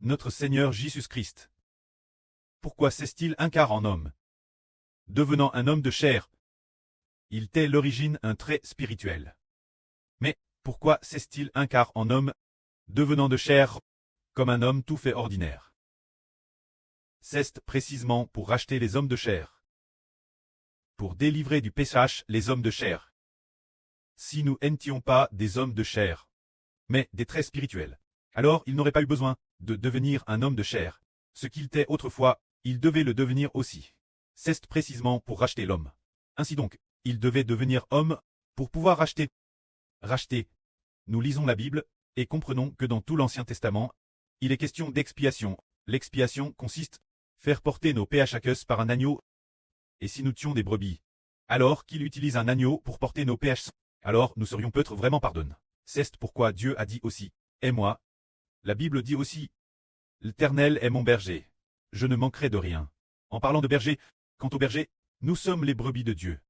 notre Seigneur Jésus-Christ. Pourquoi s'est-il incarné en homme? Devenant un homme de chair, il était l'origine un trait spirituel. Mais pourquoi s'est-il incarné en homme, devenant de chair, comme un homme tout fait ordinaire? C'est précisément pour racheter les hommes de chair. Pour délivrer du péché les hommes de chair. Si nous n'étions pas des hommes de chair, mais des traits spirituels, alors il n'aurait pas eu besoin de devenir un homme de chair. Ce qu'il était autrefois, il devait le devenir aussi. C'est précisément pour racheter l'homme. Ainsi donc, il devait devenir homme pour pouvoir racheter. Racheter. Nous lisons la Bible et comprenons que dans tout l'Ancien Testament, il est question d'expiation. L'expiation consiste à faire porter nos péchés par un agneau. Et si nous tuions des brebis, alors qu'il utilise un agneau pour porter nos péchés, alors nous serions peut-être vraiment pardonnés. C'est pourquoi Dieu a dit aussi, « Et moi ». La Bible dit aussi, « L'Éternel est mon berger. Je ne manquerai de rien. » En parlant de berger, quant aux bergers, nous sommes les brebis de Dieu.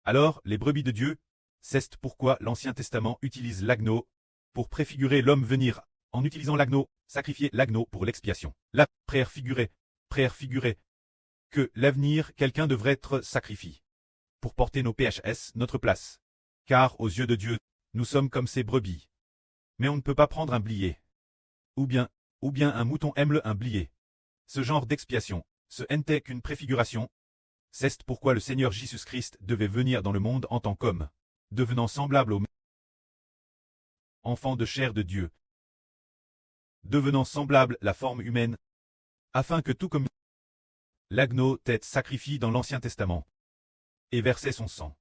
Alors, les brebis de Dieu, c'est pourquoi l'Ancien Testament utilise l'agneau pour préfigurer l'homme venir, en utilisant l'agneau, sacrifier l'agneau pour l'expiation. La préfigurer que l'avenir quelqu'un devrait être sacrifié pour porter nos PHS notre place. Car aux yeux de Dieu, nous sommes comme ces brebis. Mais on ne peut pas prendre un blier. Ou bien un mouton aime un blier. Ce genre d'expiation, ce n'était qu'une préfiguration. C'est pourquoi le Seigneur Jésus-Christ devait venir dans le monde en tant qu'homme, devenant semblable aux enfants de chair de Dieu, devenant semblable la forme humaine, afin que tout comme l'agneau tête sacrifié dans l'Ancien Testament, et versait son sang,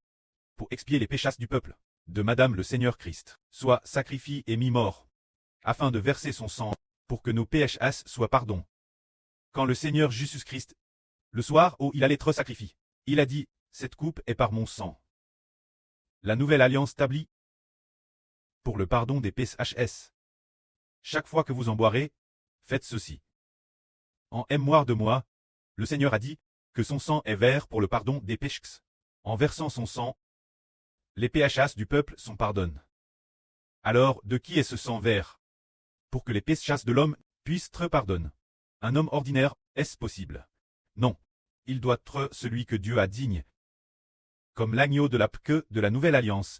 pour expier les péchés du peuple, de Madame le Seigneur Christ, soit sacrifié et mis mort, afin de verser son sang, pour que nos péchés soient pardon. Quand le Seigneur Jésus-Christ, le soir où il allait être sacrifié, il a dit, « Cette coupe est par mon sang. » La nouvelle alliance établie pour le pardon des PHS. Chaque fois que vous en boirez, faites ceci. En mémoire de moi, le Seigneur a dit que son sang est vert pour le pardon des péchés. En versant son sang, les PHS du peuple sont pardonnés. Alors, de qui est ce sang vert? Pour que les péchés de l'homme puissent être pardonnés. Un homme ordinaire, est-ce possible? Non. Il doit être celui que Dieu a digne. Comme l'agneau de la Pâque de la nouvelle alliance.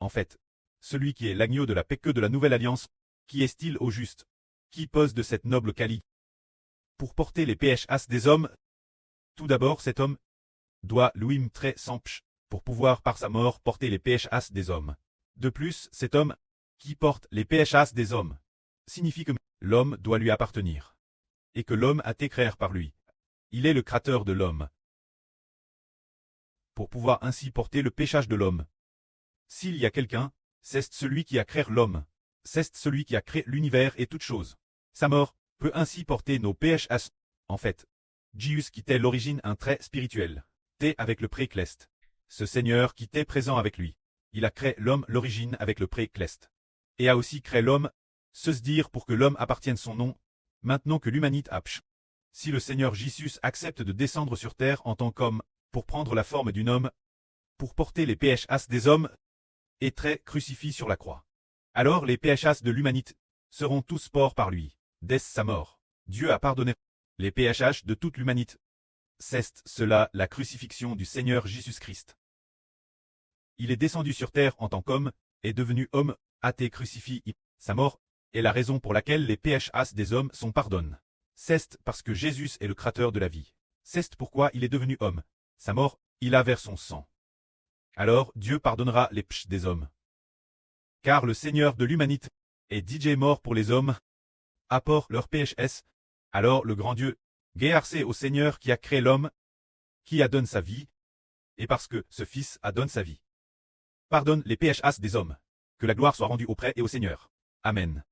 En fait, celui qui est l'agneau de la Pâque de la nouvelle alliance, qui est-il au juste? Qui pose de cette noble qualité? Pour porter les PHS des hommes, tout d'abord cet homme doit lui très simple pour pouvoir par sa mort porter les PHS des hommes. De plus, cet homme qui porte les PHS des hommes signifie que l'homme doit lui appartenir et que l'homme a été créé par lui. Il est le créateur de l'homme. Pour pouvoir ainsi porter le péché de l'homme. S'il y a quelqu'un, c'est celui qui a créé l'homme. C'est celui qui a créé l'univers et toutes choses. Sa mort peut ainsi porter nos PHS. En fait, Jésus qui était l'origine un trait spirituel. T'es avec le précleste. Ce Seigneur qui était présent avec lui. Il a créé l'homme l'origine avec le précleste. Et a aussi créé l'homme, se dire pour que l'homme appartienne son nom, maintenant que l'humanité a pch. Si le Seigneur Jésus accepte de descendre sur terre en tant qu'homme, pour prendre la forme d'un homme, pour porter les PHS des hommes, et très crucifié sur la croix. Alors les PHS de l'humanité seront tous portés par lui, dès sa mort. Dieu a pardonné les PHS de toute l'humanité. C'est cela la crucifixion du Seigneur Jésus-Christ. Il est descendu sur terre en tant qu'homme, est devenu homme, a été crucifié. Sa mort est la raison pour laquelle les PHS des hommes sont pardonnés. C'est parce que Jésus est le créateur de la vie. C'est pourquoi il est devenu homme. Sa mort, il a versé son sang. Alors Dieu pardonnera les péchés des hommes. Car le Seigneur de l'humanité est DJ mort pour les hommes, apporte leur PHS. Alors le grand Dieu, guérissé au Seigneur qui a créé l'homme, qui a donné sa vie, et parce que ce Fils a donné sa vie. Pardonne les PHS des hommes. Que la gloire soit rendue auprès et au Seigneur. Amen.